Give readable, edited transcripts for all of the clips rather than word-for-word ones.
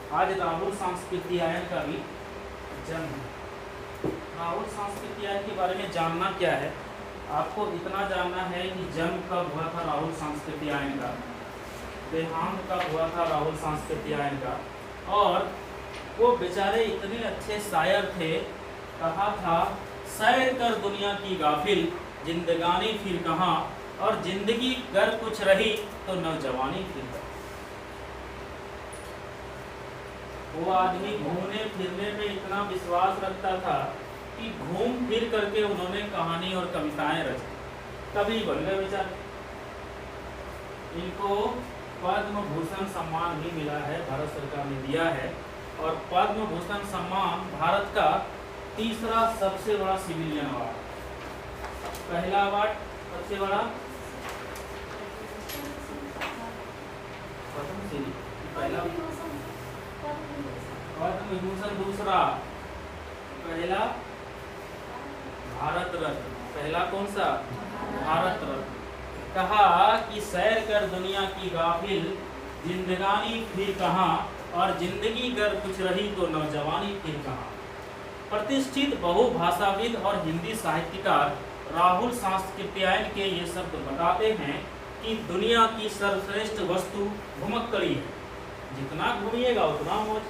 आज राहुल सांस्कृत्यायन का भी जन्म है। राहुल सांस्कृत्यायन के बारे में जानना क्या है, आपको इतना जानना है कि जन्म कब हुआ था राहुल सांस्कृत्यायन का, देहांत कब हुआ था राहुल सांस्कृत्यायन का। और वो बेचारे इतने अच्छे शायर थे, कहा था सैर कर दुनिया की गाफिल, जिंदगानी फिर कहाँ, और जिंदगी गर कुछ रही तो नौजवानी फिर कहाँ। वो आदमी घूमने फिरने में इतना विश्वास रखता था कि घूम फिर करके उन्होंने कहानी और कविताएं रची, कभी बन गए बेचारे। इनको पद्म भूषण सम्मान भी मिला है, भारत सरकार ने दिया है। और पद्म भूषण सम्मान भारत का तीसरा सबसे बड़ा सिविलियन अवार्ड। पहला अवार्ड सबसे बड़ा पद्मश्री, पहला पद्म विभूषण, दूसरा पहला भारत रत्न। पहला कौन सा? भारत रत्न। कहा कि सैर कर दुनिया की गाफिल, जिंदगानी फिर कहाँ, और जिंदगी गर कुछ रही तो नौजवानी फिर कहाँ। प्रतिष्ठित बहुभाषाविद और हिंदी साहित्यकार राहुल सांस्कृत्यायन के ये शब्द बताते हैं कि दुनिया की सर्वश्रेष्ठ वस्तु घुमक्कड़ी है। जितना घूमिएगा उतना मौज।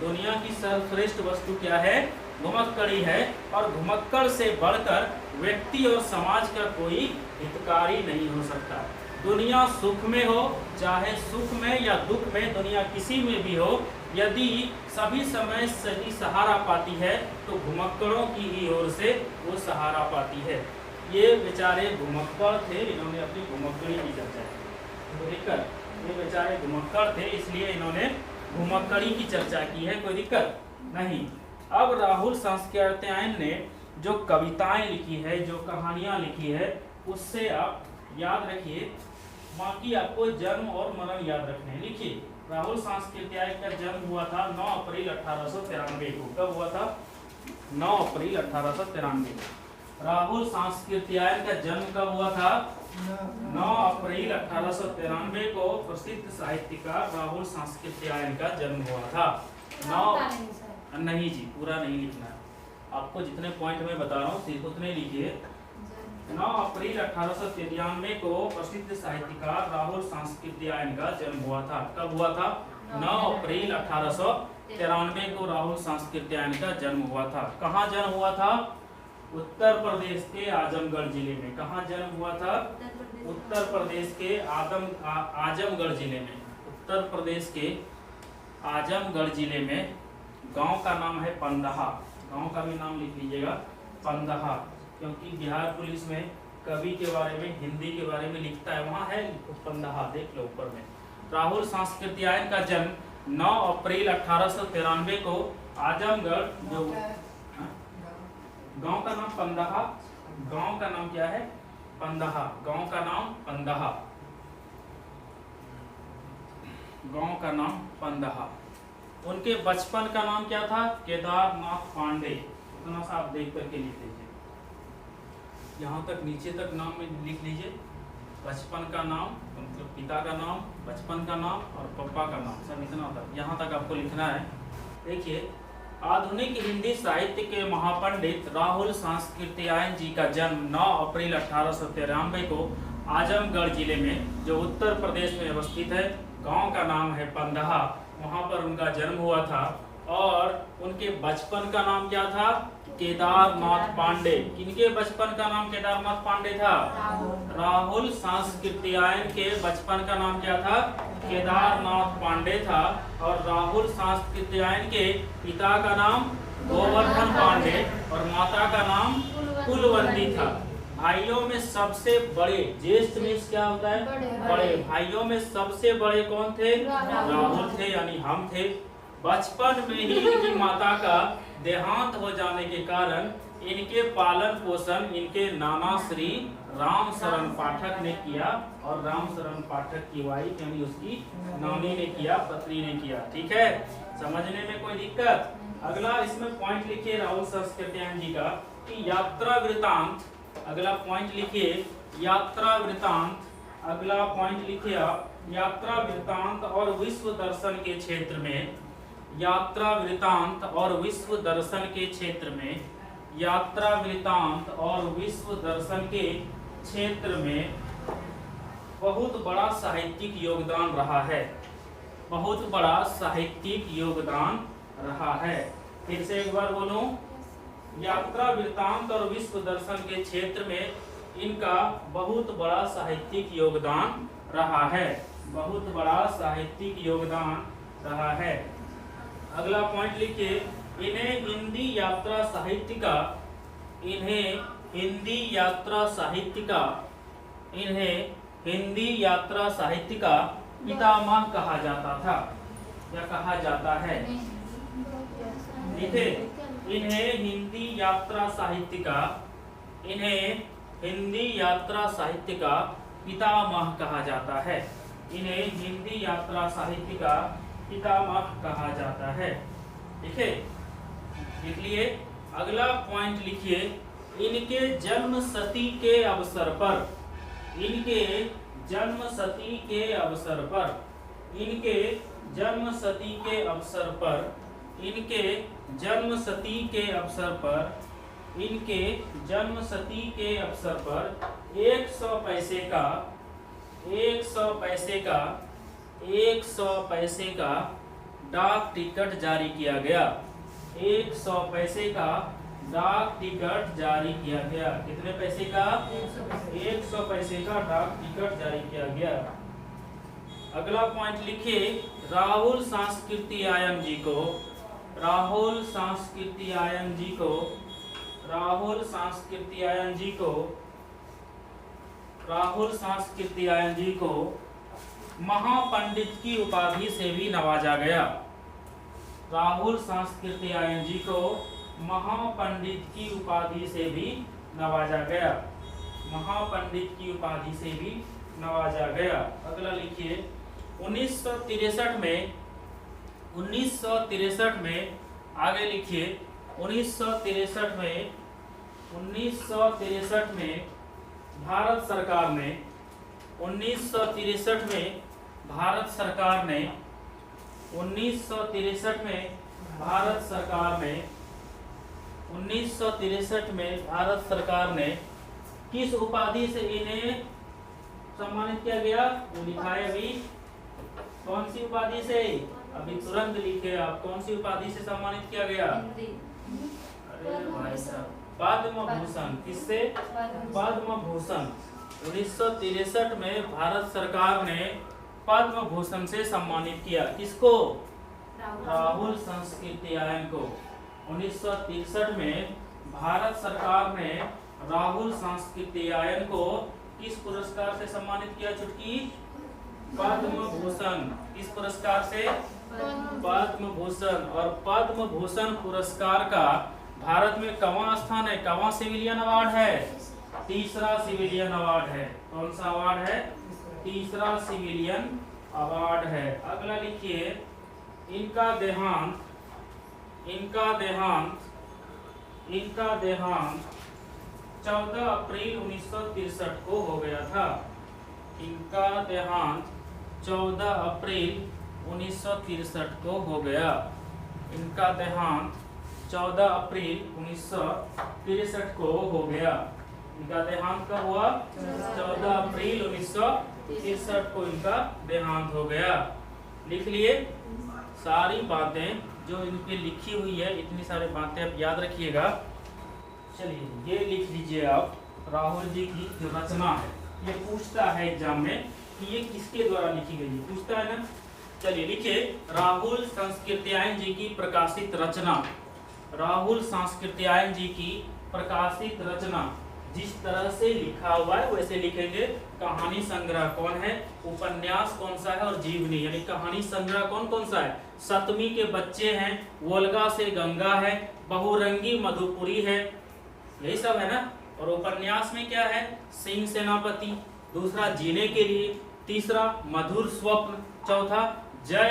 दुनिया की सर्वश्रेष्ठ वस्तु क्या है? घुमक्कड़ी है। और घुमक्कड़ से बढ़कर व्यक्ति और समाज का कोई हितकारी नहीं हो सकता। दुनिया सुख में हो, चाहे सुख में या दुख में, दुनिया किसी में भी हो, यदि सभी समय सही सहारा पाती है तो घुमक्कड़ों की ही ओर से वो सहारा पाती है। ये बेचारे घुमक्कड़ थे, इन्होंने अपनी घुमक्कड़ी की चर्चा की। कोई दिक्कत? ये बेचारे घुमक्कड़ थे, इसलिए इन्होंने घुमक्कड़ी की चर्चा की है। कोई दिक्कत नहीं। अब राहुल सांस्कृत्यायन ने जो कविताएं लिखी है, जो कहानियां लिखी है, उससे आप याद रखिए। बाकी आपको जन्म और मरण याद रखने हैं। लिखिए, राहुल सांस्कृत्यायन का जन्म हुआ था 9 अप्रैल 1893 को। कब हुआ था? 9 अप्रैल 1893। राहुल सांस्कृत्यायन का जन्म कब हुआ था? 9 अप्रैल 1893 को प्रसिद्ध साहित्यकार राहुल सांस्कृत्यायन का जन्म हुआ था। 9 नहीं जी, पूरा नहीं लिखना है आपको। जितने पॉइंट मैं बता रहा हूँ सिर्फ उतने लिखिए। 9 अप्रैल 1893 को प्रसिद्ध साहित्यकार राहुल सांस्कृत्यायन का जन्म हुआ था। कब हुआ था? 9 अप्रैल 1893 को राहुल सांस्कृत्यायन का जन्म हुआ था। कहाँ जन्म हुआ था? उत्तर प्रदेश के आजमगढ़ जिले में। कहाँ जन्म हुआ था? उत्तर प्रदेश के आजमगढ़ जिले में। उत्तर प्रदेश के आजमगढ़ जिले में। गांव का नाम है पंदहा। गांव का भी नाम लिख लीजिएगा, पंदहा, क्योंकि बिहार पुलिस में कवि के बारे में, हिंदी के बारे में लिखता है, वहाँ है पंदहा, देख लो ऊपर में। राहुल सांस्कृत्यायन का जन्म 9 अप्रैल 1893 को आजमगढ़, जो गांव का नाम पंदहा। गांव का नाम क्या है? पंदहा। गांव का नाम पंदहा। गांव का नाम पंदहा। उनके बचपन का नाम क्या था? केदारनाथ पांडे। इतना सा आप देख करके लिख लीजिए, यहाँ तक नीचे तक नाम में लिख लीजिए। बचपन का नाम मतलब पिता का नाम, बचपन का नाम और पापा का नाम, सब इतना तक, यहाँ तक आपको लिखना है। देखिए, आधुनिक हिंदी साहित्य के महापंडित राहुल सांस्कृत्यायन जी का जन्म 9 अप्रैल 1893 को आजमगढ़ जिले में, जो उत्तर प्रदेश में अवस्थित है, गांव का नाम है पंदहा, वहां पर उनका जन्म हुआ था। और उनके बचपन का नाम क्या था? केदारनाथ पांडे। किनके बचपन का नाम केदारनाथ पांडे था? राहुल सांस्कृत्यायन के बचपन का नाम क्या था? केदारनाथ पांडे था। और राहुल सांस्कृत्यायन के पिता का नाम गोवर्धन पांडे और माता का नाम कुलवंती था। भाइयों में सबसे बड़े, ज्येष्ठ में क्या होता है? बड़े। भाइयों में सबसे बड़े कौन थे? राहुल थे, यानी हम थे। बचपन में ही इनकी माता का देहांत हो जाने के कारण इनके पालन पोषण इनके नाना श्री राम शरण पाठक ने किया। और राम शरण पाठक की वाइफ यानी उसकी नानी ने किया, पत्नी ने किया। ठीक है, समझने में कोई दिक्कत? अगला इसमें पॉइंट लिखिए राहुल सांस्कृत्यायन जी का कि यात्रा वृतांत। अगला पॉइंट लिखिए यात्रा वृतांत। अगला पॉइंट लिखिए आप यात्रा वृतांत और विश्व दर्शन के क्षेत्र में यात्रा वृतांत और विश्व दर्शन के क्षेत्र में, यात्रा वृतांत और विश्व दर्शन के क्षेत्र में बहुत बड़ा साहित्यिक योगदान रहा है, बहुत बड़ा साहित्यिक योगदान रहा है। फिर से एक बार बोलूं, यात्रा वृतांत और विश्व दर्शन के क्षेत्र में इनका बहुत बड़ा साहित्यिक योगदान रहा है, बहुत बड़ा साहित्यिक योगदान रहा है। अगला पॉइंट लिखिए, इन्हें हिंदी यात्रा साहित्य का, इन्हें हिंदी यात्रा साहित्य का, इन्हें हिंदी यात्रा साहित्य का पितामह कहा जाता था या कहा जाता है। लिखे, इन्हें हिंदी यात्रा साहित्य का, इन्हें हिंदी यात्रा साहित्य का पितामह कहा जाता है, इन्हें हिंदी यात्रा साहित्य का पितामह कहा जाता है। ठीक है, लिख लिए। अगला पॉइंट लिखिए, इनके जन्म शती के अवसर पर, इनके जन्म शती के अवसर पर, इनके जन्म शती के अवसर पर, इनके जन्म शती के अवसर पर, इनके जन्म शती के अवसर पर 100 पैसे का, 100 पैसे का, 100 पैसे का डाक टिकट जारी किया गया, 100 पैसे का डाक टिकट जारी किया गया। कितने पैसे का? 100 पैसे का डाक टिकट जारी किया गया। अगला पॉइंट लिखिए, राहुल सांस्कृतियायन जी को, राहुल सांस्कृतियायन जी को, राहुल सांस्कृतियायन जी को, राहुल सांस्कृतियायन जी को महापंडित की उपाधि से भी नवाजा गया। राहुल सांस्कृतियायन जी को महापंडित की उपाधि से भी नवाजा गया, महापंडित की उपाधि से भी नवाजा गया। अगला लिखिए, 1963 में, 1963 में, आगे लिखिए, 1963 में, 1963 में भारत सरकार ने, 1963 में भारत सरकार ने, 1963 में भारत सरकार ने, 1963 में भारत सरकार ने किस उपाधि से इन्हें सम्मानित किया गया? वो लिखा है अभी, कौन सी उपाधि से? अभी तुरंत लिखे आप, कौन सी उपाधि से सम्मानित किया गया? अरे भाई साहब, पद्म भूषण। किससे? पद्म भूषण। 1963 में भारत सरकार ने पद्म भूषण से सम्मानित किया। किसको? राहुल सांस्कृतियायन को। 1963 में भारत सरकार ने राहुल सांस्कृतियायन को किस पुरस्कार से सम्मानित किया? चुटकी, पद्म भूषण। किस पुरस्कार से? पद्म भूषण। और पद्म भूषण पुरस्कार का भारत में कवां स्थान है? कवां सिविलियन अवार्ड है? तीसरा सिविलियन अवार्ड है। कौन सा अवार्ड है? तीसरा सिविलियन अवार्ड है। अगला लिखिए, इनका देहांत, इनका देहांत, इनका देहांत 14 अप्रैल 1963 को हो गया था। इनका देहांत 14 अप्रैल 1963 को हो गया। इनका देहांत 14 अप्रैल 1963 को हो गया। इनका देहांत कब हुआ? 14 अप्रैल 1963 को इनका देहांत हो गया। लिख लिए सारी बातें जो इन पे लिखी हुई है, इतनी सारी बातें आप याद रखिएगा। चलिए ये लिख लीजिए आप, राहुल जी की जो रचना है, ये पूछता है एग्जाम में कि ये किसके द्वारा लिखी गई है, पूछता है ना। चलिए लिखिए, राहुल सांस्कृतियायन जी की प्रकाशित रचना, राहुल सांस्कृतियायन जी की प्रकाशित रचना। जिस तरह से लिखा हुआ है वैसे लिखेंगे। कहानी संग्रह कौन है, उपन्यास कौन सा है, और जीवनी यानी कहानी संग्रह कौन कौन सा है? सतमी के बच्चे हैं, वोल्गा से गंगा है, बहुरंगी मधुपुरी है, यही सब है ना। और उपन्यास में क्या है? सिंह सेनापति, दूसरा जीने के लिए, तीसरा मधुर स्वप्न, चौथा जय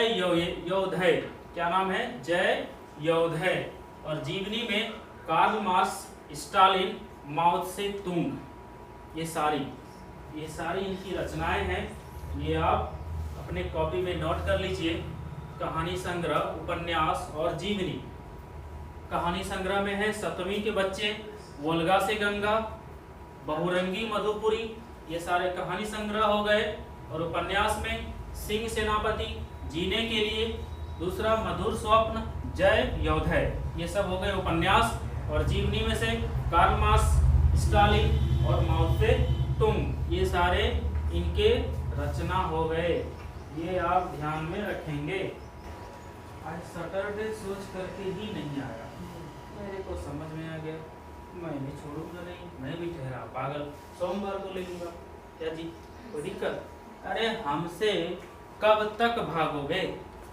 योधय। क्या नाम है? जय योधय। और जीवनी में कार्ल मार्क्स, स्टालिन, माओ से तुंग। ये सारी इनकी रचनाएं हैं। ये आप अपने कॉपी में नोट कर लीजिए। कहानी संग्रह, उपन्यास और जीवनी। कहानी संग्रह में है सतवीं के बच्चे, वोल्गा से गंगा, बहुरंगी मधुपुरी, ये सारे कहानी संग्रह हो गए। और उपन्यास में सिंह सेनापति, जीने के लिए, दूसरा मधुर स्वप्न, जय योधय, ये सब हो गए उपन्यास। और जीवनी में से कार्ल मार्क्स, स्टालिन और माओ से तुंग, ये सारे इनके रचना हो गए। ये आप ध्यान में रखेंगे। आज सैटरडे सोच करके ही नहीं आया, मेरे को समझ में आ गया, मैं भी छोड़ूंगा नहीं, मैं भी ठहरा पागल, सोमवार को ले लूंगा। क्या जी कोई दिक्कत? अरे हमसे कब तक भागोगे?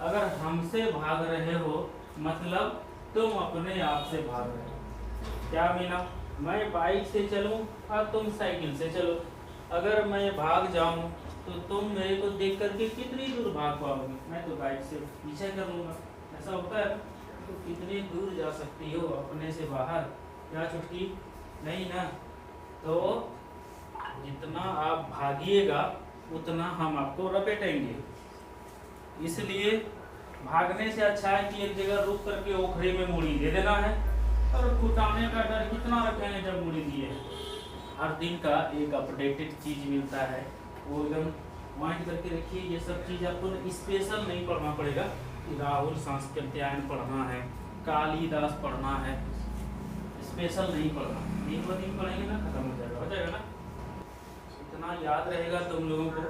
अगर हमसे भाग रहे हो मतलब तुम अपने आप से भाग रहे हो। क्या मीना? मैं बाइक से चलूं और तुम साइकिल से चलो, अगर मैं भाग जाऊं तो तुम मेरे को देख करके कितनी दूर भाग पाओगे? मैं तो बाइक से पीछे कर लूंगा। ऐसा होता है? तो कितनी दूर जा सकती हो अपने से बाहर? क्या चुटकी? नहीं ना। तो जितना आप भागिएगा उतना हम आपको रपेटेंगे। इसलिए भागने से अच्छा है कि एक जगह रुक करके ओखरे में मुड़ी दे देना है। और कुटाने का डर कितना रखेंगे जब मुड़ी दिए। हर दिन का एक अपडेटेड चीज मिलता है, वो एकदम माइंड करके रखिए। ये सब चीज़ आपको स्पेशल नहीं पढ़ना पड़ेगा कि राहुल सांस्कृत्यायन पढ़ना है, कालिदास पढ़ना है, स्पेशल नहीं पढ़ना। एक बार दिन पढ़ेंगे ना खत्म हो जाएगा ना। इतना याद रहेगा तुम लोगों को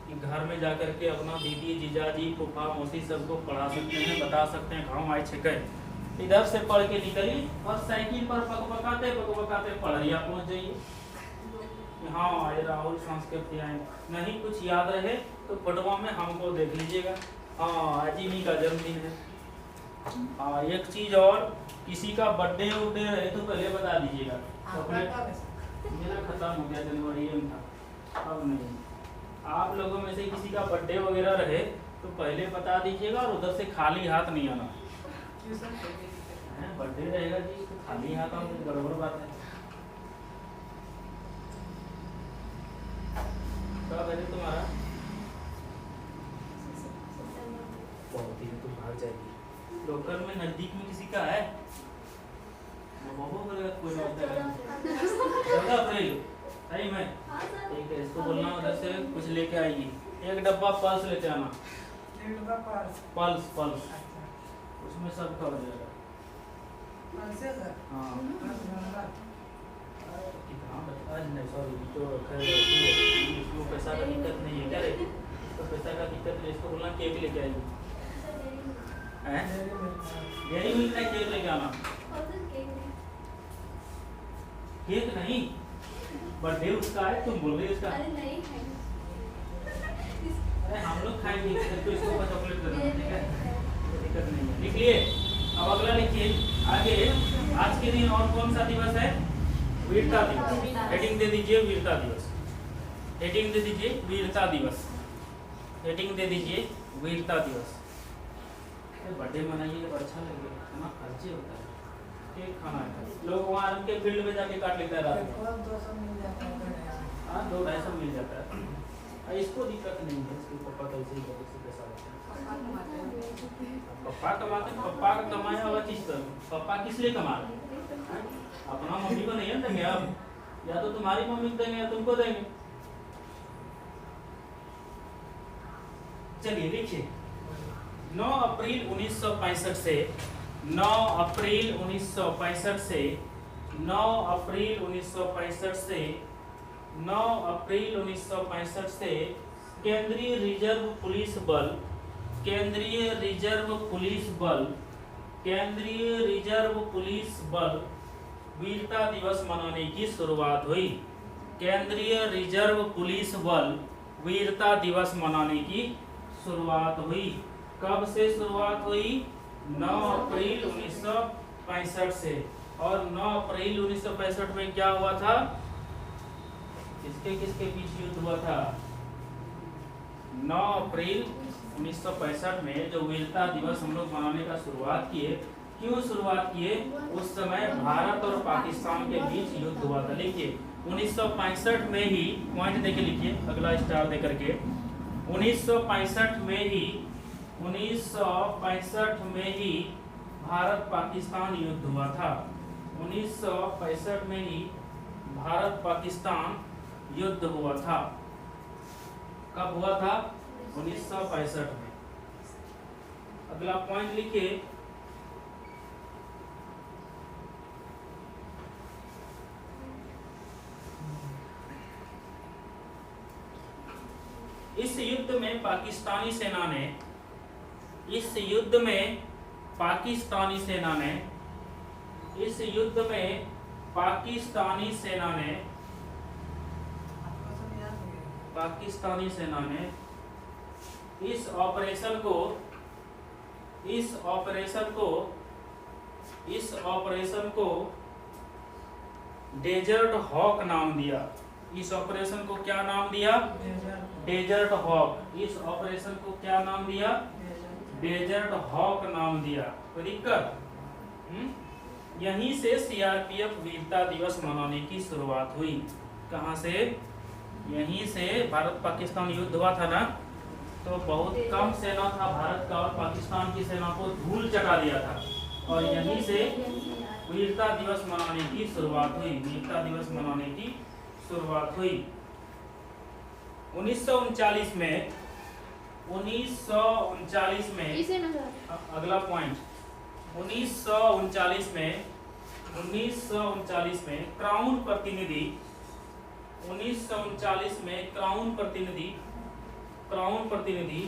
कि घर में जा कर के अपना दीदी, जीजाजी, फूफा, मौसी सबको पढ़ा सकते हैं, बता सकते हैं गाँव आए छे। इधर से पढ़ के निकलिए और साइकिल पर पकपकाते पढ़िया पहुँच जाइए। हाँ आज राहुल सांस्कृत्यायन नहीं कुछ याद रहे तो फोटोवा में हमको देख लीजिएगा। हाँ आज इन्हीं का जन्मदिन है। हाँ एक चीज और, किसी का बर्थडे उर्डे रहे तो पहले बता दीजिएगा। मेरा खत्म हो गया, जनवरी में था, अब नहीं। आप लोगों में से किसी का बर्थडे वगैरह रहे तो पहले बता दीजिएगा और उधर से खाली हाथ नहीं आना। बर्थडे रहेगा जी तो खाली हाथ आओ, गड़बड़ बात है। कब है तुम्हारा? बहुत ही तो भाग जाएगी। लोकल में नजदीक में किसी का है? कोई 14 अप्रैल सही में? ठीक है, इसको बोलना उधर से कुछ लेके आएगी। एक डब्बा पल्स लेते आना। पल्स उसमें सब कवर जाएगा। हाँ कितना नहीं, सॉरी तो इसको पैसा का दिक्कत नहीं है क्या रे? तो पैसा का दिक्कत है, इसको बोलना केक लेके आएगी। हैं? यही मिलता है, केक लेके आना। केक नहीं, बर्थडे उसका है, तुम बोल रही उसका। अरे हम लोग खाएंगे तो इसको चॉकलेट दे देना, ठीक है, दिक्कत नहीं है। लिख लिए? अब अगला लिखिए आगे। आज के दिन और कौन सा दिवस है? वीरता दिवस। हेडिंग दे दीजिए वीरता दिवस। हेडिंग दे दीजिए वीरता दिवस। हेडिंग दे दीजिए वीरता दिवस। बर्थडे मनाइए तो अच्छा लगेगा, है ना? खर्चे होता है, केक खाना है। लोग वहाँ उनके फील्ड में जाके काट लेता है रात में। हाँ 200-250 मिल जाता है, इसको दिक्कत नहीं है। इसके पापा कैसे ही पैसा पप्पा कमाते, पप्पा का कमाया हुआ चीज पर पप्पा किस लिए कमा रहे? अपना मम्मी को नहीं देंगे अब, या तो तुम्हारी मम्मी को देंगे या तुमको देंगे। चलिए लिखिए 9 अप्रैल 1965 से 9 अप्रैल 1965 से 9 अप्रैल 1965 से 9 अप्रैल 1965 से केंद्रीय रिजर्व पुलिस बल केंद्रीय रिजर्व पुलिस बल वीरता दिवस मनाने की शुरुआत हुई। केंद्रीय रिजर्व पुलिस बल वीरता दिवस मनाने की शुरुआत हुई। कब से शुरुआत हुई? 9 अप्रैल 1965 से। और 9 अप्रैल 1965 में क्या हुआ था? किसके किसके बीच युद्ध हुआ था? 9 अप्रैल 1965 में जो वीरता दिवस हम लोग मनाने का शुरुआत किए, क्यों शुरुआत किए? उस समय भारत और पाकिस्तान के बीच युद्ध हुआ था। लिखिए 1965 में ही, पॉइंट देके लिखिए, अगला स्टार दे करके, 1965 में ही 1965 में ही भारत पाकिस्तान युद्ध हुआ था। 1965 में ही भारत पाकिस्तान युद्ध हुआ था। कब हुआ था? 1965 में। अगला पॉइंट लिखिए, इस युद्ध में पाकिस्तानी सेना ने इस युद्ध में पाकिस्तानी सेना ने इस युद्ध में पाकिस्तानी सेना ने पाकिस्तानी सेना ने इस ऑपरेशन को डेजर्ट हॉक नाम दिया। इस ऑपरेशन को क्या नाम दिया? Desert hoc. इस ऑपरेशन को क्या नाम दिया? डेजर्ट हॉक नाम दिया। कोई दिक्कत? यहीं से सीआरपीएफ वीरता दिवस मनाने की शुरुआत हुई। कहां से? यहीं से। भारत पाकिस्तान युद्ध हुआ था ना, तो बहुत कम सेना था भारत का और पाकिस्तान की सेना को धूल चटा दिया था, और यहीं से वीरता दिवस मनाने की शुरुआत हुई। वीरता दिवस मनाने की शुरुआत हुई 1939 में। 1939 में अगला पॉइंट, 1939 में क्राउन प्रतिनिधि 1939 में क्राउन प्रतिनिधि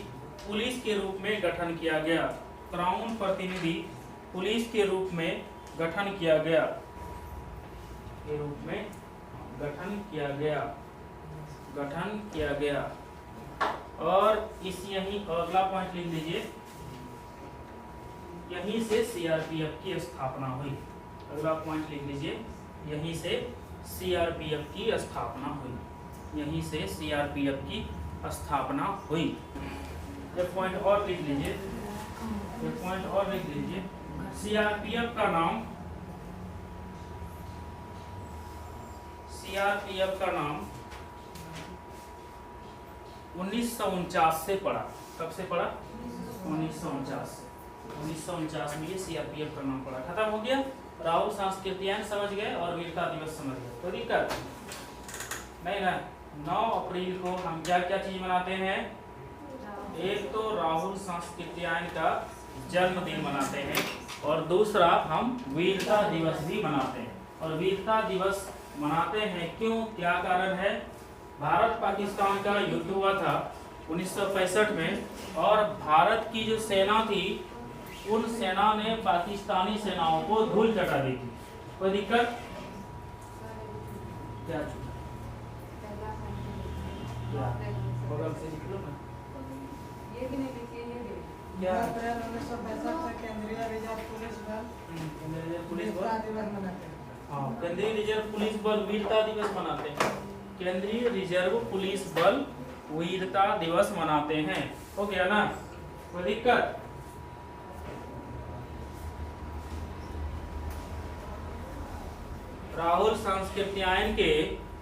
पुलिस के रूप में गठन किया गया। क्राउन प्रतिनिधि पुलिस के रूप में गठन किया गया। और इस यही अगला पॉइंट लिख लीजिए, यहीं से सीआरपीएफ की स्थापना हुई। अगला पॉइंट लिख लीजिए, यहीं से सीआरपीएफ की स्थापना हुई। यहीं से सीआरपीएफ की स्थापना हुई। एक पॉइंट और लिख लीजिए, सीआरपीएफ का नाम 1949 से पड़ा। कब से पड़ा? 1949 से। 1949 में ये सीआरपीएफ का नाम पड़ा। खत्म हो गया। राहुल सांस्कृतिक समझ गए और वीरता दिवस समझ गए। तो दिक्कत नहीं ना। 9 अप्रैल को हम क्या क्या चीज मनाते हैं? एक तो राहुल सांस्कृतिक का जन्मदिन मनाते हैं, और दूसरा हम वीरता दिवस भी मनाते हैं। और वीरता दिवस मनाते हैं क्यों? क्या कारण है? भारत पाकिस्तान का युद्ध हुआ था 1965 में, और भारत की जो सेना थी उन सेना ने पाकिस्तानी सेनाओं को धूल चटा दी थी। कोई दिक्कत? क्या बगल से निकलो ना। ये भी नहीं लिखिए, ये भी क्या? 1965 से केंद्रीय रिजर्व पुलिस बल वीरता दिवस मनाते हैं। हाँ, केंद्रीय रिजर्व पुलिस बल वीरता दिवस मनाते हैं। केंद्रीय रिजर्व पुलिस बल वीरता दिवस मनाते हैं। हो गया ना? कोई दिक्कत? राहुल सांस्कृतिक के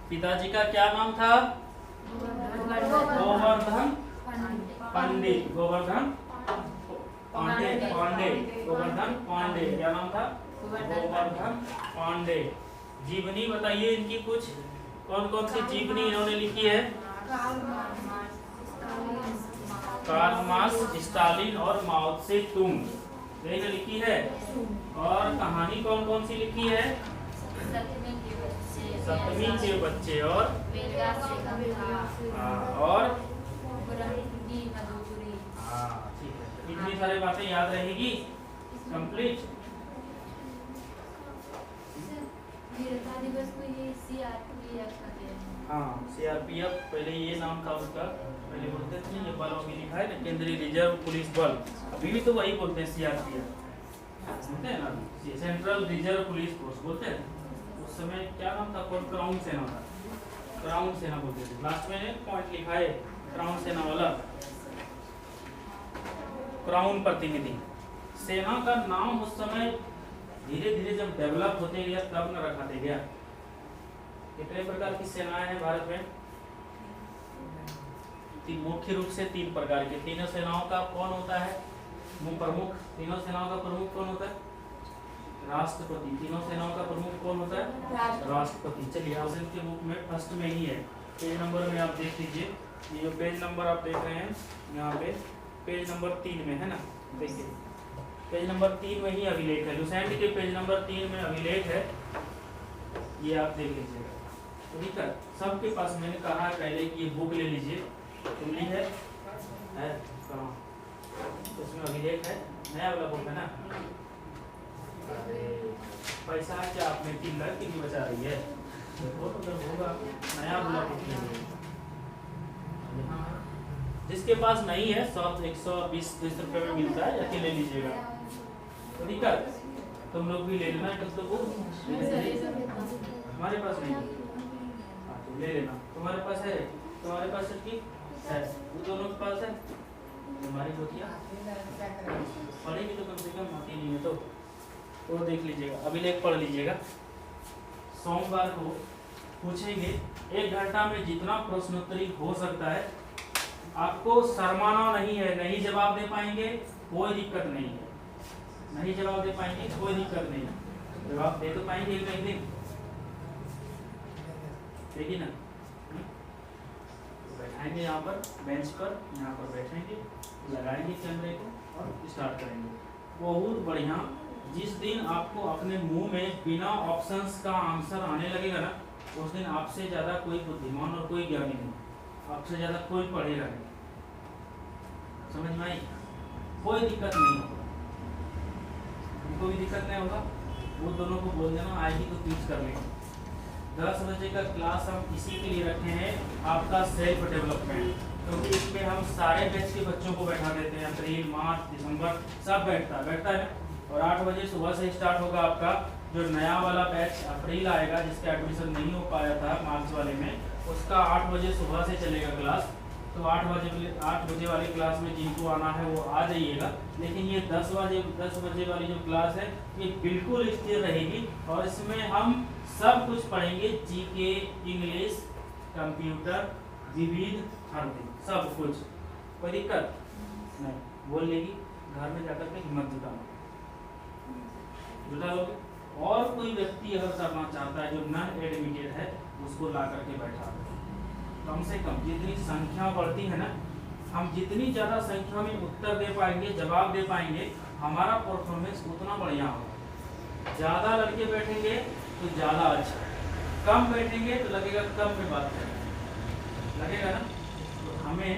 पिताजी का क्या नाम था? गोवर्धन पंडित। गोवर्धन पांडे। क्या नाम था? गोवर्धन पांडे। जीवनी बताइए इनकी कुछ। कौन कौन सी जीवनी इन्होंने लिखी है? कार्ल मार्क्स, स्टालिन और माओ से तुंग, यही लिखी है। और कहानी कौन कौन सी लिखी है? सप्तमी के बच्चे और ठीक है। इतनी सारी बातें याद रहेगी कंप्लीट। हाँ, सीआरपीएफ पहले ये नाम था उसका। पहले बोलते थे ये बल अभी लिखा है ना, केंद्रीय रिजर्व पुलिस बल। अभी भी तो वही बोलते हैं सीआरपीएफ, बोलते हैं ना, सेंट्रल रिजर्व पुलिस फोर्स बोलते हैं। उस समय क्या नाम था? कौन? क्राउन सेना था। क्राउन सेना बोलते थे। लास्ट में पॉइंट लिखा है क्राउन सेना वाला। क्राउन प्रतिनिधि सेना का नाम उस समय धीरे धीरे जब डेवलप होते गया तब न रखाते गया। कितने प्रकार की सेनाएं हैं भारत में? मुख्य रूप से 3 प्रकार के, तीनों सेनाओं का कौन होता है प्रमुख? तीनों सेनाओं का प्रमुख कौन होता है? राष्ट्रपति। तीनों सेनाओं का प्रमुख कौन होता है? राष्ट्रपति। चलिए ऑप्शन के बुक में फर्स्ट में ही है, पेज नंबर में आप देख लीजिए, ये जो पेज नंबर आप देख रहे हैं यहाँ पे पेज नंबर 3 में है ना, देखिए पेज नंबर 3 में ही अभिलेख है, लुसेंट के पेज नंबर 3 में अभिलेख है, ये आप देख लीजिएगा। तो ठीक है, सबके पास मैंने कहा है पहले कि ये बुक ले लीजिए, तुम ली है कहाँ? उसमें अभिलेख है, नया वाला बुक है ना। पैसा क्या आपने 3 लाख की बचा रही है, वो तो होगा नया वाला बुक लीजिए। जिसके पास नहीं है 120 रुपए में मिलता है, जाके ले लीजिएगा। तो ठीक है, तुम लोग भी ले लेना कल तो बुक, हमारे पास नहीं है तो ले लेना, तुम्हारे पास है, तुम्हारे पास है, वो दोनों के पास है, तुम्हारी होती पढ़ेगी तो कम से कम आती नहीं है तो देख लीजिएगा, अभिलेख पढ़ लीजिएगा। सोमवार को पूछेंगे 1 घंटा में जितना प्रश्नोत्तरी हो सकता है, आपको शर्माना नहीं है, नहीं जवाब दे पाएंगे कोई दिक्कत नहीं है, नहीं जवाब दे पाएंगे कोई दिक्कत नहीं है, जवाब दे तो पाएंगे एक दिन, देखिए ना। बैठाएंगे यहाँ पर बेंच पर, यहाँ पर बैठेंगे, लगाएंगे कैमरे को और स्टार्ट करेंगे। बहुत बढ़िया। जिस दिन आपको अपने मुंह में बिना ऑप्शंस का आंसर आने लगेगा ना, उस दिन आपसे ज़्यादा कोई बुद्धिमान और कोई ज्ञानी नहीं, आपसे ज़्यादा कोई पढ़ेगा नहीं, समझ में आई? कोई दिक्कत नहीं होगा, उनको भी दिक्कत नहीं होगा, वो दोनों को बोल देना आएगी तो टीच कर लेंगे। 10 बजे का क्लास हम इसी के लिए रखे हैं, आपका सेल्फ डेवलपमेंट, क्योंकि इसमें हम सारे बैच के बच्चों को बैठा देते हैं, अप्रैल मार्च दिसंबर सब बैठता है। और 8 बजे सुबह से स्टार्ट होगा आपका जो नया वाला बैच अप्रैल आएगा, जिसका एडमिशन नहीं हो पाया था मार्च वाले में, उसका 8 बजे सुबह से चलेगा क्लास। तो 8 बजे वाली क्लास में जिनको आना है वो आ जाइएगा। लेकिन ये 10 बजे वाली जो क्लास है ये बिल्कुल स्थिर रहेगी, और इसमें हम सब कुछ पढ़ेंगे, जीके, इंग्लिश, कंप्यूटर, विविध, हर दिन सब कुछ, कोई दिक्कत नहीं। बोल लेगी घर में जाकर के हिम्मत जुटा लोगे। और कोई व्यक्ति अगर करना चाहता है जो नॉन एडमिटेड है, उसको ला करके बैठा दो। कम से कम जितनी संख्या बढ़ती है ना, हम जितनी ज़्यादा संख्या में उत्तर दे पाएंगे, जवाब दे पाएंगे, हमारा परफॉर्मेंस उतना बढ़िया होगा। ज़्यादा लड़के बैठेंगे तो ज़्यादा अच्छा, कम बैठेंगे तो लगेगा कम में बात करें, लगेगा ना। तो हमें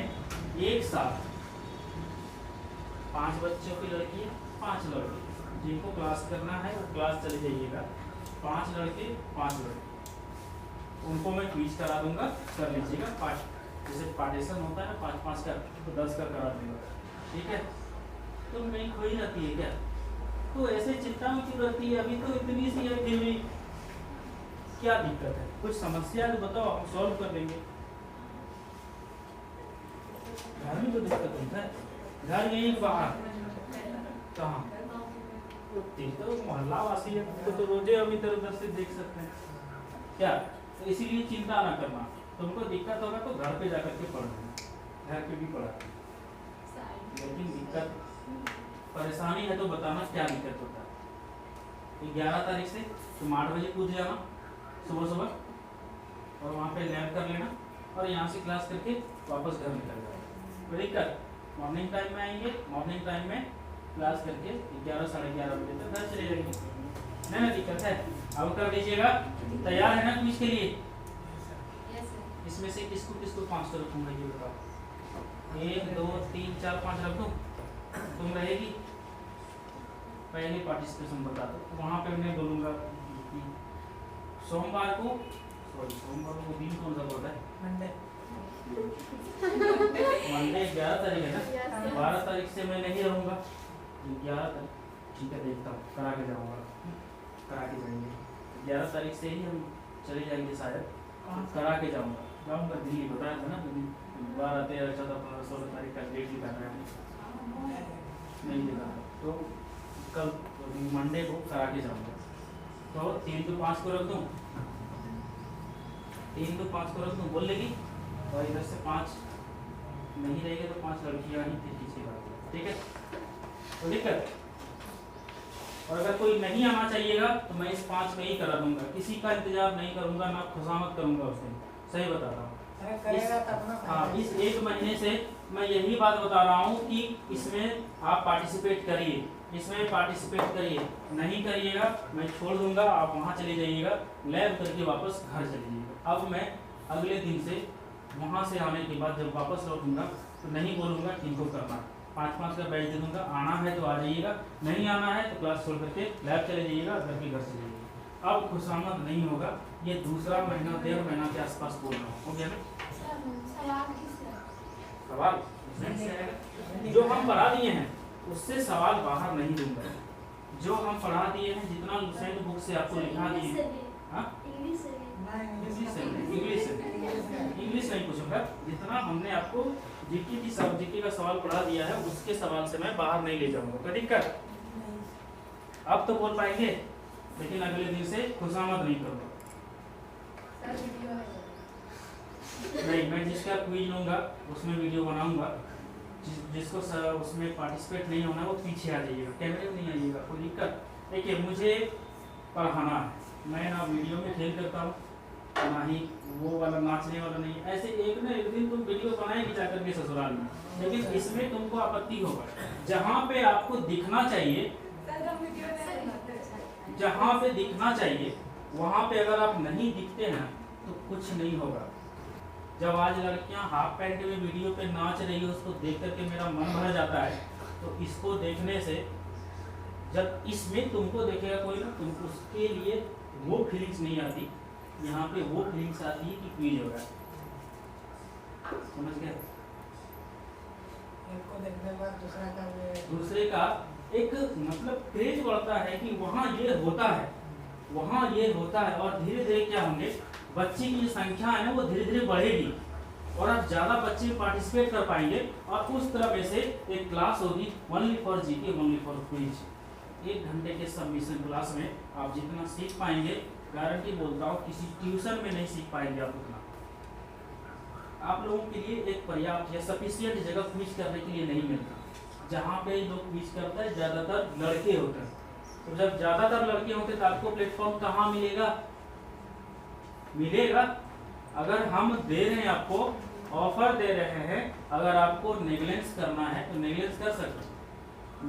एक साथ 5 बच्चों की लड़की, 5 लड़के, जिनको क्लास करना है वो क्लास चले जाइएगा। 5 लड़के 5 लड़के, उनको मैं क्विज करा दूंगा, कर लीजिएगा। जैसे पार्टीशन होता है 5-5 का, तो 10 का करा दूंगा, ठीक है। तो नहीं खोई रहती है क्या? तो ऐसे चिंता में क्यों रहती है? अभी तो इतनी सी है, फिर भी क्या दिक्कत है? कुछ समस्या है तो बताओ, हम सॉल्व कर देंगे। घर में तो दिक्कत होता है, घर यहीं बाहर कहाँ? तो मोहल्ला वासी है, तो रोजे हम इधर उधर से देख सकते हैं क्या? तो इसीलिए चिंता ना करना, तुमको दिक्कत होगा तो घर पे जाकर के पढ़ लेना, घर पे भी पढ़ा। लेकिन दिक्कत परेशानी है तो बताना क्या दिक्कत होता है। 11 तारीख से तुम 8 बजे कूद जाना सुबह, और वहाँ पे लैब कर लेना, और यहाँ से क्लास करके वापस घर निकल जाओ। कोई दिक्कत? मॉर्निंग टाइम में आएंगे, मॉर्निंग टाइम में क्लास करके 11 साढ़े 11 बजे तक घर चले जाएंगे, नहीं ना दिक्कत है? अब कर दीजिएगा। तैयार है ना क्विज के लिए? इसमें से किसको किसको 500 रखूँगा ये बताओ। 1 2 3 4 5 रख दूँ? तुम रहेगी पहले पार्टिसिपेशन बता दो, वहाँ पे मैं बोलूँगा सोमवार को दिन कौन सा पड़ता है? मंडे 11 तारीख है ना, 12 तारीख से मैं नहीं रहूँगा, 11 तारीख ठीक है, देखता हूँ, करा के जाऊँगा, करा के जाएंगे। 11 तारीख से ही हम चले जाएंगे शायद, करा के जाऊँगा दिल्ली, बताया था ना, 12 13 14 15 16 तारीख का डेट लिखा था, नहीं लिखा, तो कल मंडे को करा के जाऊँगा। तो 3 तो 5 को रख दूँ, 3 तो 5 को रख दूँ, बोल लेगी, और इधर से 5 नहीं रहेगी तो 5 लड़कियां ही फिर किसी बात है, ठीक है। तो दिक्कत, और अगर कोई नहीं आना चाहिएगा तो मैं इस 5 में ही करा दूंगा, किसी का इंतजार नहीं करूंगा, ना खुशामद करूंगा उसमें, सही बताता हूँ। हाँ, इस 1 महीने से मैं यही बात बता रहा हूँ कि इसमें आप पार्टिसिपेट करिए, इसमें पार्टिसिपेट करिए, नहीं करिएगा मैं छोड़ दूंगा, आप वहाँ चले जाइएगा, लैब करके वापस घर चले जाइएगा। अब मैं अगले दिन से वहाँ से आने के बाद जब वापस लौटूंगा तो नहीं बोलूँगा कि इनको करना, 5-5 का बैच दे दूँगा, आना है तो आ जाइएगा, नहीं आना है तो क्लास छोड़ करके लैब चले जाइएगा, घर के घर चले जाइएगा। अब खुशामद नहीं होगा, ये दूसरा महीना 1.5 महीना के आसपास बोल रहा हूँ, हो गया ना? सवाल जो हम पढ़ा दिए हैं उससे सवाल बाहर नहीं दूंगा, जो हम पढ़ा दिए हैं, जितना लुसेंट बुक से आपको लिखा दिए, इंग्लिश नहीं पूछूंगा, जितना हमने आपको जीके का सवाल पढ़ा दिया है उसके सवाल से मैं बाहर नहीं ले जाऊंगा, कोई दिक्कत? अब तो बोल पाएंगे, लेकिन अगले दिन से खुशामद नहीं करूंगा। नहीं, मैं जिसका क्विज लूंगा उसमें वीडियो बनाऊंगा, जिसको उसमें पार्टिसिपेट नहीं होना वो पीछे आ जाइएगा, कैमरे में नहीं आइएगा, कोई दिक्कत? देखिए मुझे पढ़ाना है, मैं ना वीडियो में खेल करता हूँ, ना ही वो वाला नाचने वाला नहीं, ऐसे एक ना एक दिन तुम वीडियो बनाएगी जाकर के ससुराल में, लेकिन इसमें तुमको आपत्ति होगा। जहाँ पे आपको दिखना चाहिए, जहाँ पे दिखना चाहिए वहाँ पे अगर आप नहीं दिखते हैं तो कुछ नहीं होगा। जब आज लड़कियां हाफ पैंट में वीडियो पे नाच रही है, उसको देख करके मेरा मन भर जाता है, तो इसको देखने से जब इसमें तुमको देखेगा कोई ना, तुमको उसके लिए वो फीलिंग्स नहीं आती, यहाँ पे वो फीलिंग्स आती है कि क्विज होगा, समझ गए? एक को देखने के बाद दूसरे का एक मतलब क्रेज बढ़ता है कि वहाँ ये होता है, वहाँ ये होता है, और धीरे धीरे क्या होंगे, बच्चे की जो संख्या है ना वो धीरे धीरे बढ़ेगी और आप ज़्यादा बच्चे पार्टिसिपेट कर पाएंगे, और उस तरह में से एक क्लास होगी only for GK, only for quiz. 1 घंटे के सबमिशन क्लास में आप जितना सीख पाएंगे, गारंटी बोलता हूँ किसी ट्यूशन में नहीं सीख पाएंगे आप उतना। आप लोगों के लिए एक पर्याप्त या सफिशियंट जगह क्विज करने के लिए नहीं मिलता। जहाँ पे लोग क्विज करते हैं ज़्यादातर लड़के होते हैं, तो जब ज़्यादातर लड़के होते हैं तो आपको प्लेटफॉर्म कहाँ मिलेगा? मिलेगा अगर हम दे रहे हैं, आपको ऑफर दे रहे हैं, अगर आपको नेगलेंस करना है तो नेगलेंस कर सकते हैं।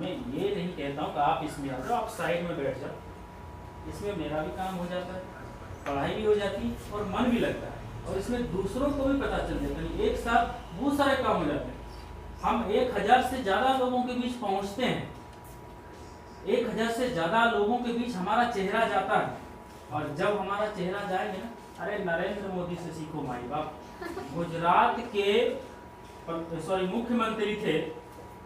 मैं ये नहीं कहता हूँ कि आप इसमें आ जाओ, आप साइड में बैठ जाओ, इसमें मेरा भी काम हो जाता है, पढ़ाई भी हो जाती है और मन भी लगता है, और इसमें दूसरों को भी पता चल जाता है, एक साथ बहुत सारे काम हो जाते हैं। हम 1000 से ज़्यादा लोगों के बीच पहुँचते हैं, 1000 से ज़्यादा लोगों के बीच हमारा चेहरा जाता है, और जब हमारा चेहरा जाएगा ना, अरे नरेंद्र मोदी से सीखो माई बाप, गुजरात के मुख्यमंत्री थे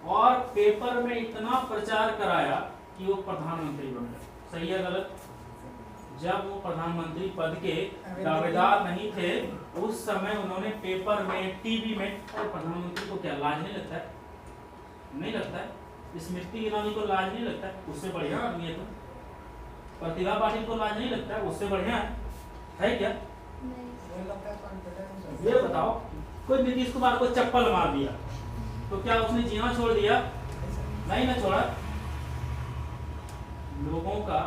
और पेपर में इतना प्रचार कराया कि वो प्रधानमंत्री बन गए, सही है गलत? जब वो प्रधानमंत्री पद के दावेदार नहीं थे उस समय उन्होंने पेपर में, टीवी में, और प्रधानमंत्री को क्या लाज नहीं लगता है? नहीं लगता है। स्मृति ईरानी को लाज नहीं लगता है? उससे बढ़िया आदमी है तो। प्रतिभा पाटिल को लाज नहीं लगता है? उससे बढ़िया है क्या? ये बताओ, कोई नीतीश कुमार को चप्पल मार दिया तो क्या उसने जीना छोड़ दिया? नहीं ना छोड़ा। लोगों का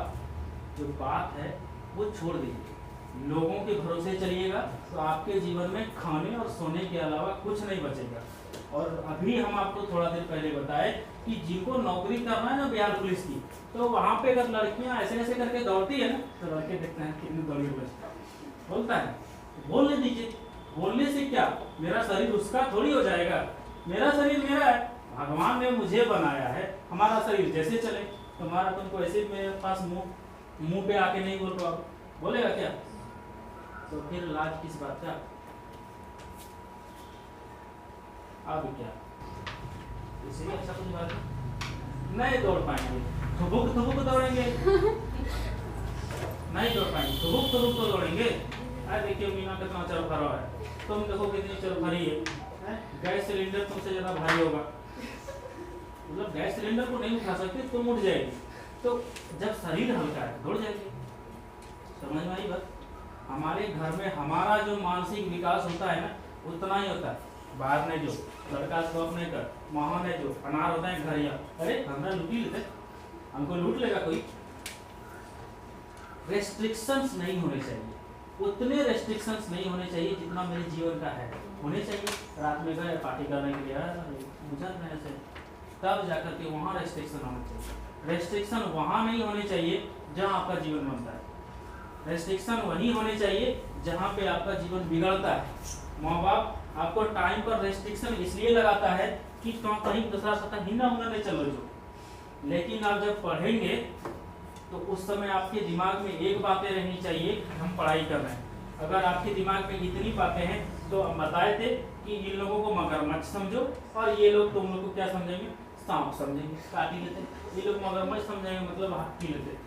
जो बात है वो छोड़ दीजिए, लोगों के भरोसे चलिएगा तो आपके जीवन में खाने और सोने के अलावा कुछ नहीं बचेगा। और अभी हम आपको थोड़ा देर पहले बताए कि जिनको नौकरी करना है ना बिहार पुलिस की, तो वहाँ पे अगर लड़कियाँ ऐसे ऐसे करके दौड़ती है ना, तो लड़के देखते हैं कितनी दौड़ी बोलता है, बोलने दीजिए। बोलने से क्या, मेरा शरीर उसका थोड़ी हो जाएगा, मेरा शरीर मेरा है, भगवान ने मुझे बनाया है, हमारा शरीर जैसे चले। तुम्हारा तुमको ऐसे मेरे पास मुंह पे आके नहीं बोल पाओ, बोलेगा क्या? तो फिर लाज किस बात का? अब क्या इसलिए अच्छा कुछ बात नहीं दौड़ पाएंगे, थुबुक दौड़ेंगे, नहीं दौड़ पाएंगे, थुबुक तो दौड़ेंगे। अरे देखिए मीना कितना चरफरा है, तुम देखो कितनी चरफरी है, गैस सिलेंडर तुमसे ज़्यादा भारी होगा, मतलब गैस सिलेंडर को नहीं उठा सकते, तुम उठ जाएगी। तो जब शरीर हल्का है दौड़ जाएगी। समझ में आई बात? हमारे घर में हमारा जो मानसिक विकास होता है ना, उतना ही होता है। बाहर नहीं जो, लड़का स्टॉप नहीं कर, वहाँ नहीं जो, अनार होता है घर या, अरे हमरा लूटी लेते, हमको लूट लेगा कोई। रेस्ट्रिक्शंस नहीं होने चाहिए, उतने रेस्ट्रिक्शंस नहीं होने चाहिए जितना मेरे जीवन का है होने चाहिए। रात में गए पार्टी करने के लिए गुजर रहे ऐसे, तब जाकर के वहाँ रेस्ट्रिक्शन होना चाहिए। रेस्ट्रिक्शन वहाँ नहीं होने चाहिए जहाँ आपका जीवन बनता है। रेस्ट्रिक्शन वहीं होने चाहिए जहाँ पे आपका जीवन बिगड़ता है। माँ बाप आपको टाइम पर रेस्ट्रिक्शन इसलिए लगाता है कि कहीं दूसरा सत्ता हिंदा उंगा नहीं चलो जो, लेकिन आप जब पढ़ेंगे तो उस समय आपके दिमाग में एक बातें रहनी चाहिए कि हम पढ़ाई कर रहे हैं। अगर आपके दिमाग में इतनी बातें हैं तो हम बताए थे कि इन लोगों को मगरमच्छ समझो और ये लोग तुम लोग को क्या समझेंगे, सांप समझेंगे, काट ही लेते। ये लोग मगरमच्छ समझेंगे मतलब हाथ ही लेते।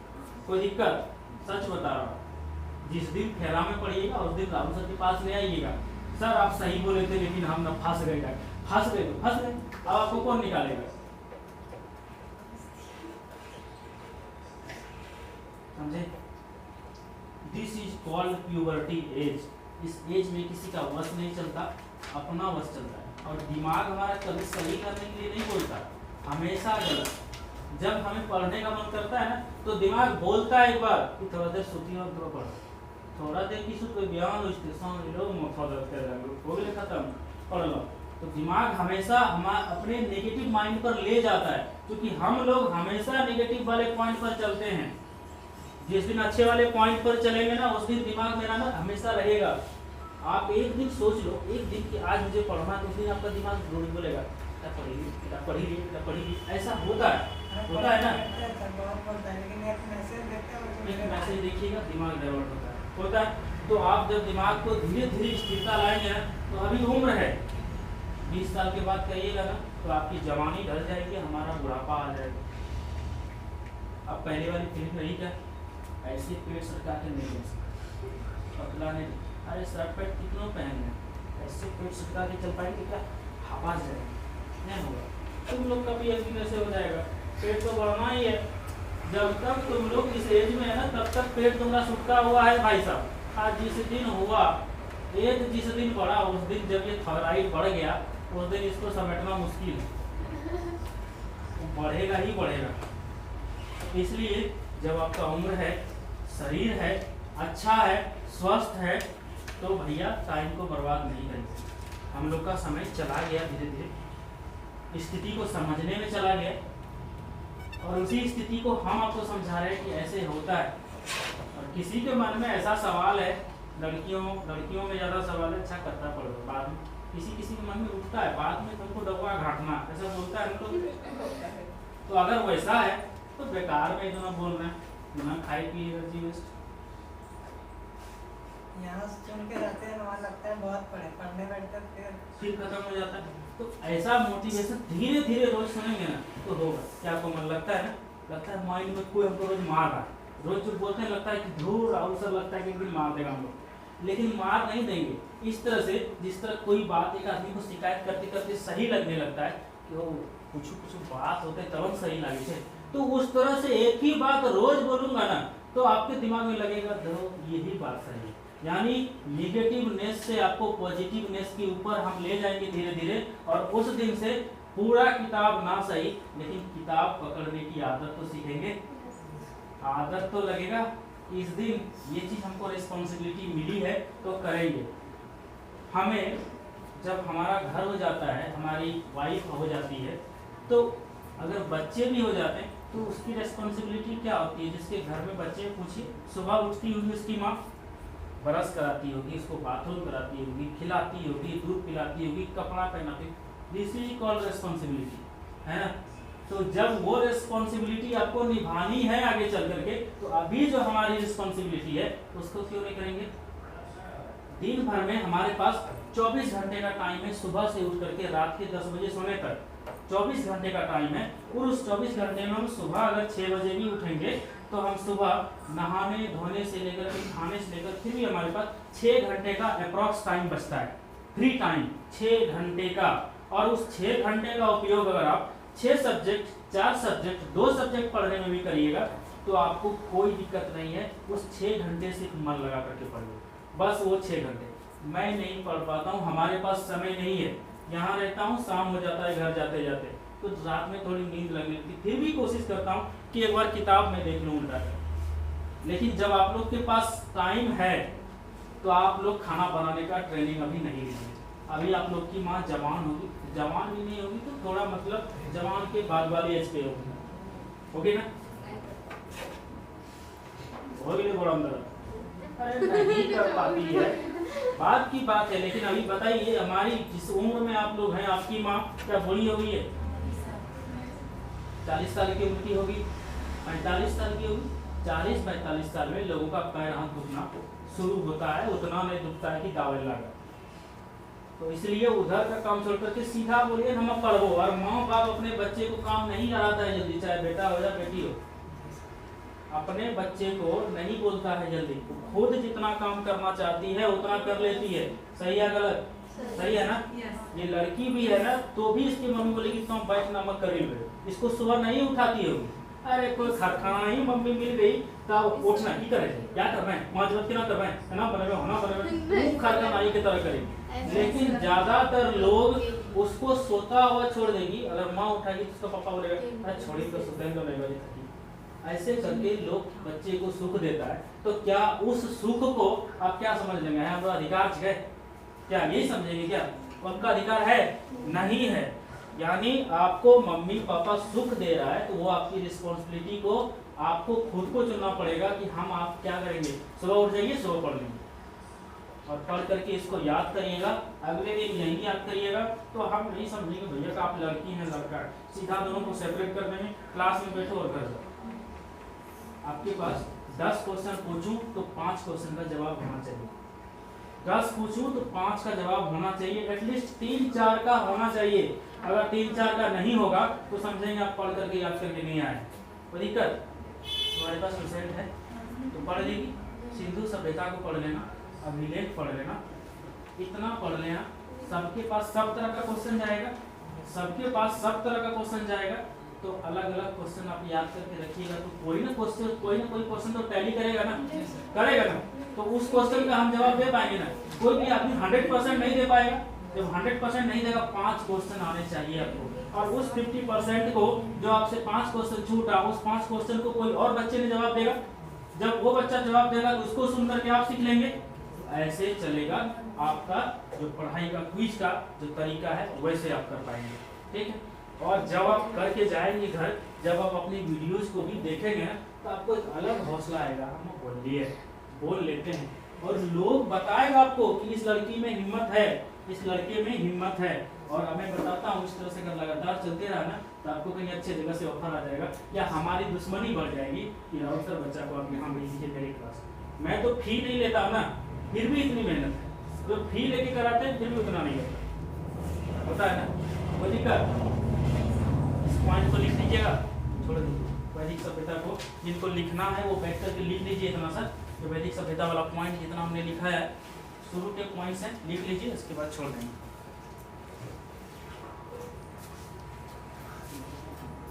कोई दिक्कत? सच बता रहा हूँ, जिस दिन खेला में पढ़िएगा उस दिन राहुल सर के पास ले आइएगा, सर आप सही बोले थे लेकिन हम न फंस गए। फंस गए तो फंस गए, अब आपको कौन निकालेगा? समझे? This is called puberty as. इस एज में किसी का वश नहीं चलता, अपना वश चलता है। और दिमाग हमारा कभी सही करने के लिए नहीं बोलता, हमेशा गलत। जब हमें पढ़ने का मन करता है ना तो दिमाग बोलता है एक बार कि थोड़ा देर सोती और थोड़ा पढ़ो, थोड़ा देर की सुत बयान स्टेशन लो माथा दर्द कर रहा हो गया खत्म, पढ़ लो। तो दिमाग हमेशा हमारे अपने नेगेटिव माइंड पर ले जाता है, क्योंकि हम लोग हमेशा नेगेटिव वाले पॉइंट पर चलते हैं। जिस दिन अच्छे वाले पॉइंट पर चलेंगे ना उस दिन दिमाग मेरा ना हमेशा रहेगा। आप एक दिन सोच लो, एक दिन कि आज मुझे पढ़ना, तो उस दिन आपका दिमाग रोज बोलेगा पढ़ी, ऐसा होता है ना। लेकिन मैसेज देखिएगा दिमाग डाइवर्ट होता है। तो आप जब दिमाग को धीरे धीरे स्थिरता लाएंगे ना, तो अभी उम्र है 20 साल के बाद कहिएगा ना तो आपकी जवानी ढल जाएगी, हमारा बुढ़ापा आ जाएगा। अब पहले वाली फिल्म रही क्या, ऐसे पेट सरका के नहीं ले सकते, पतला नहीं, अरे शर्ट पैंट कितनों पहन रहे, ऐसे पेट सरका के चल पाएंगे क्या, हवा जाएगी, नहीं होगा। तुम लोग का भी एक दिन ऐसे हो जाएगा, पेट तो बढ़ना ही है। जब तक तुम लोग इस एज में है ना तब तक पेट तुम्हारा सुटका हुआ है भाई साहब। आज जिस दिन हुआ एज, जिस दिन बढ़ा उस दिन जब ये थायराइड बढ़ गया उस दिन इसको समेटना मुश्किल है, बढ़ेगा ही बढ़ेगा। इसलिए जब आपका उम्र है, शरीर है, अच्छा है, स्वस्थ है, तो भैया टाइम को बर्बाद नहीं करेंगे। हम लोग का समय चला गया, धीरे धीरे स्थिति को समझने में चला गया, और उसी स्थिति को हम आपको समझा रहे हैं कि ऐसे होता है। और किसी के मन में ऐसा सवाल है, लड़कियों में ज़्यादा सवाल है, अच्छा करता पड़ो बाद में, किसी के मन में उठता है बाद में तुमको डबवा घाटना, ऐसा बोलता है तो अगर वैसा है तो बेकार में इतना बोल रहे हैं, ना खाई पिए एनर्जी वेस्ट। यहाँ सुन के रहते हैं, वहाँ लगता है बहुत पढ़ने बैठते फिर खत्म हो जाता है। तो ऐसा मोटिवेशन धीरे धीरे रोज सुनेंगे ना तो होगा। क्या आपको मन लगता है ना, लगता है माइंड में कोई हमको रोज मार रहा है, रोज जो बोलते हैं लगता है कि धूर अवसर लगता है कि एक दिन मार देगा हम लोग, लेकिन मार नहीं देंगे। इस तरह से जिस तरह कोई बात एक आदमी को शिकायत करते करते सही लगने लगता है कि वो कुछ बात होते तब सही लगे थे, तो उस तरह से एक ही बात रोज बोलूंगा ना तो आपके दिमाग में लगेगा यही बात सही है। यानी निगेटिवनेस से आपको पॉजिटिवनेस के ऊपर हम ले जाएंगे धीरे धीरे, और उस दिन से पूरा किताब ना सही लेकिन किताब पकड़ने की आदत तो सीखेंगे। आदत तो लगेगा, इस दिन ये चीज़ हमको रिस्पॉन्सिबिलिटी मिली है तो करेंगे। हमें जब हमारा घर हो जाता है, हमारी वाइफ हो जाती है, तो अगर बच्चे भी हो जाते हैं तो उसकी रिस्पॉन्सिबिलिटी क्या होती है। जिसके घर में बच्चे, पूछिए, सुबह उठती होगी उसकी माँ, ब्रश कराती होगी, उसको बाथरूम कराती होगी, खिलाती होगी, दूध पिलाती होगी, कपड़ा पहनाती, दिस इज कॉल्ड रिस्पॉन्सिबिलिटी, है ना। तो जब वो रिस्पॉन्सिबिलिटी आपको निभानी है आगे चल करके, तो अभी जो हमारी रिस्पॉन्सिबिलिटी है उसको क्यों नहीं करेंगे। दिन भर में हमारे पास 24 घंटे का टाइम है, सुबह से उठ करके रात के 10 बजे सोने तक 24 घंटे का टाइम है। और उस 24 घंटे में हम सुबह अगर 6 बजे भी उठेंगे तो हम सुबह नहाने धोने से लेकर खाने से लेकर फिर भी हमारे पास 6 घंटे का अप्रॉक्स टाइम बचता है, फ्री टाइम 6 घंटे का। और उस 6 घंटे का उपयोग अगर आप 6 सब्जेक्ट, 4 सब्जेक्ट, 2 सब्जेक्ट पढ़ने में भी करिएगा तो आपको कोई दिक्कत नहीं है। उस 6 घंटे से मन लगा करके पढ़िए, बस वो 6 घंटे। मैं नहीं पढ़ पाता हूँ, हमारे पास समय नहीं है, यहाँ रहता हूँ, शाम हो जाता है घर जाते जाते, तो रात में थोड़ी नींद लगने लगती, फिर भी कोशिश करता हूँ कि एक बार किताब में देख लूँ उल्टा कर। लेकिन जब आप लोग के पास टाइम है तो आप लोग खाना बनाने का ट्रेनिंग अभी नहीं लीजिए। अभी आप लोग की माँ जवान होगी, जवान भी नहीं होगी तो थोड़ा मतलब जवान के बाद वाली एज पे होगी ना, होगी बड़ा अंदर, अरे नहीं कर पाती है, बात की बात है। लेकिन अभी बताइए हमारी जिस उम्र में आप लोग हैं, आपकी माँ क्या बूढ़ी हो गई है? 40 साल की उम्र की होगी, 45 साल की होगी। 40-45 साल में लोगों का पैर हाथ दुखना शुरू होता है, उतना नहीं दुखता है कि दावे लगा। तो इसलिए उधर का काम छोड़ करके सीधा बोलिए हम पढ़ो। और माँ बाप अपने बच्चे को काम नहीं कराता है जल्दी, चाहे बेटा हो या बेटी हो, अपने बच्चे को नहीं बोलता है जल्दी। खुद जितना काम करना चाहती है उतना कर लेती है। सही है गलत? सही है ना? ये लड़की भी है ना, तो भी इसकी मम्मी बोलेगी तुम बैठ नमक करीब है, इसको सुबह नहीं उठाती होगी। अरे कोई खाना ही मम्मी मिल गई तब उठना की करे, क्या करना है माँ जब क्या करना है ना बने होना बने खाना नाई की तरह करेगी। लेकिन ज्यादातर लोग उसको सोता हुआ छोड़ देगी, अगर माँ उठाएगी तो उसका पापा बोलेगा अरे छोड़ी तो सुतेंगे तो नहीं बजे। ऐसे करके लोग बच्चे को सुख देता है, तो क्या उस सुख को आप क्या समझ लेंगे? हमारा अधिकार है क्या? यही समझेंगे क्या उनका अधिकार है? नहीं है। यानी आपको मम्मी पापा सुख दे रहा है तो वो आपकी रिस्पॉन्सिबिलिटी को आपको खुद को चुनना पड़ेगा कि हम आप क्या करेंगे। सुबह उठ जाइए, सुबह पढ़ लेंगे और पढ़ करके इसको याद करिएगा, अगले दिन यही याद करिएगा। तो हम नहीं समझेंगे भैया का आप लड़की हैं लड़का है, सीधा दोनों को सेपरेट कर देंगे, क्लास में बैठो और कर दो। आपके पास 10 क्वेश्चन पूछूं तो 5 क्वेश्चन का जवाब होना चाहिए, 10 पूछूं तो 5 का जवाब होना चाहिए, एटलीस्ट 3-4 का होना चाहिए। अगर 3-4 का नहीं होगा तो समझेंगे आप पढ़ करके याद करके नहीं आए। कोई दिक्कत? तुम्हारे पास रिजल्ट है तो पढ़ लेगी। सिंधु सभ्यता को पढ़ लेना, अभिलेख पढ़ लेना, इतना पढ़ लेना। सबके पास सब तरह का क्वेश्चन जाएगा, सबके पास सब तरह का क्वेश्चन जाएगा। तो अलग अलग क्वेश्चन आप याद करके रखिएगा, तो कोई ना कोई क्वेश्चन तो टैली करेगा ना, करेगा ना। तो उस क्वेश्चन का हम जवाब दे पाएंगे ना। कोई भी आदमी 100% नहीं दे पाएगा। जब 100% नहीं देगा, 5 क्वेश्चन आने चाहिए आपको। और उस 50% को जो आपसे 5 क्वेश्चन छूटा, उस 5 क्वेश्चन को कोई और बच्चे ने जवाब देगा। जब वो बच्चा जवाब देगा तो उसको सुन करके आप सीख लेंगे। ऐसे चलेगा आपका जो पढ़ाई का क्विज का जो तरीका है, वैसे आप कर पाएंगे। ठीक है? और जब आप करके जाएंगे घर, जब आप अपनी वीडियोस को भी देखेंगे ना, तो आपको एक अलग हौसला आएगा, हम बोल लेते हैं। और लोग बताएगा आपको कि इस लड़की में हिम्मत है, इस लड़के में हिम्मत है। और मैं बताता हूँ इस तरह से अगर लगातार चलते रहा ना, तो आपको कहीं अच्छे जगह से ऑफर आ जाएगा, या हमारी दुश्मनी बढ़ जाएगी कि राहुल सर बच्चा को आप यहाँ भेजिए मेरी क्लास। मैं तो फी नहीं लेता ना, फिर भी इतनी मेहनत है। तो फी लेके कराते हैं फिर भी उतना नहीं करता, होता है ना। कोई दिक्कत? पॉइंट को लिख लीजिएगा, छोड़ दीजिए। वैदिक सभ्यता को जिनको लिखना है वो बैठ करके लिख लीजिए इतना सा, जो वैदिक सभ्यता वाला पॉइंट जितना हमने लिखा है, शुरू के पॉइंट्स हैं लिख लीजिए, उसके बाद छोड़ देंगे।